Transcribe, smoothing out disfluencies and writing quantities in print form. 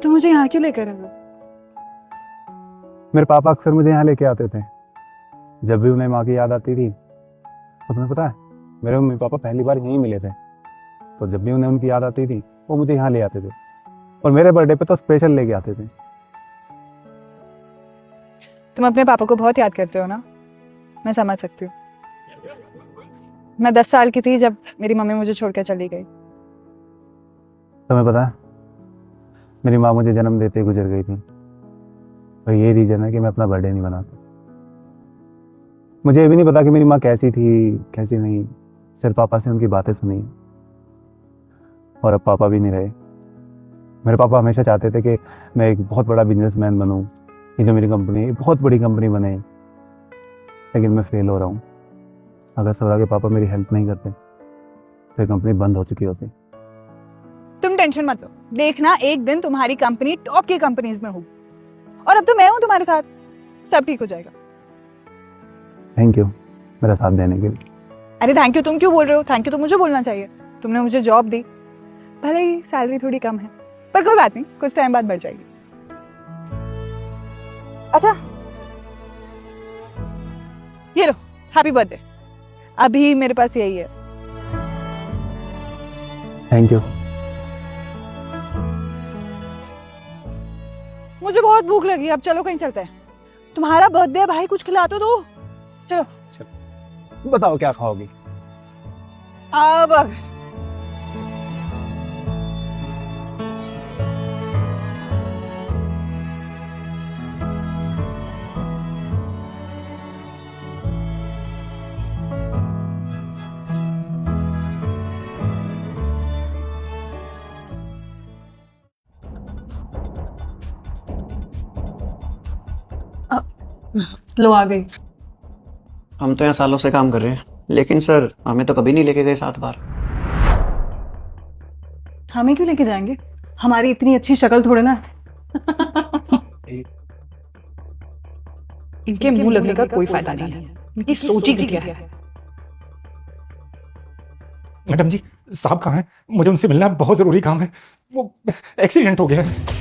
तो मुझे यहाँ क्यों लेकर आए? मेरे पापा अक्सर मुझे यहाँ लेके आते थे। जब भी उन्हें माँ की याद आती थी, तो तुम्हें पता है मेरे मम्मी पापा पहली बार यहीं मिले थे। तो जब भी उन्हें उनकी याद आती थी वो मुझे यहाँ ले आते थे, और मेरे बर्थडे पे तो स्पेशल लेके आते थे। तुम अपने पापा को बहुत याद करते हो ना, मैं समझ सकती हूँ। मैं 10 साल की थी जब मेरी मम्मी मुझे छोड़कर चली गई। तुम्हें पता है मेरी माँ मुझे जन्म देते ही गुजर गई थी, और ये रीजन है कि मैं अपना बर्थडे नहीं मनाता। मुझे ये भी नहीं पता कि मेरी माँ कैसी थी कैसी नहीं, सिर्फ पापा से उनकी बातें सुनी। और अब पापा भी नहीं रहे। मेरे पापा हमेशा चाहते थे कि मैं एक बहुत बड़ा बिजनेसमैन बनूं, ये जो मेरी कंपनी है बहुत बड़ी कंपनी बने, लेकिन मैं फेल हो रहा हूँ। अगर सौरा के पापा मेरी हेल्प नहीं करते तो ये कंपनी बंद हो चुकी होती। तुम टेंशन मत लो, देखना एक दिन तुम्हारी कंपनी टॉप की कंपनीज में होगी। और अब तो मैं हूं तुम्हारे साथ, सब ठीक हो जाएगा। थैंक यू मेरा साथ देने के लिए। अरे थैंक यू तुम क्यों बोल रहे हो? थैंक यू तो मुझे बोलना चाहिए। तुमने मुझे जॉब दी, भले ही सैलरी थोड़ी कम है, पर कोई बात नहीं, कुछ टाइम बाद बढ़ जाएगी। अच्छा ये लो, हैप्पी बर्थडे। अभी मेरे पास यही है। Thank you. मुझे बहुत भूख लगी, अब चलो कहीं चलते हैं। तुम्हारा बर्थडे है भाई, कुछ खिला तो दो। चलो बताओ क्या खाओगी? अब लो आ गई। हम तो यहाँ सालों से काम कर रहे हैं, लेकिन सर हमें तो कभी नहीं लेके गए साथ बार। हमें क्यों लेके जाएंगे? हमारी इतनी अच्छी शक्ल थोड़े ना। इनके मुंह लगने का कोई फायदा नहीं है, इनकी सोच ही घटिया है। मैडम जी, साहब कहाँ हैं? मुझे उनसे मिलना है, बहुत जरूरी काम है। वो एक्सीडेंट हो गया है।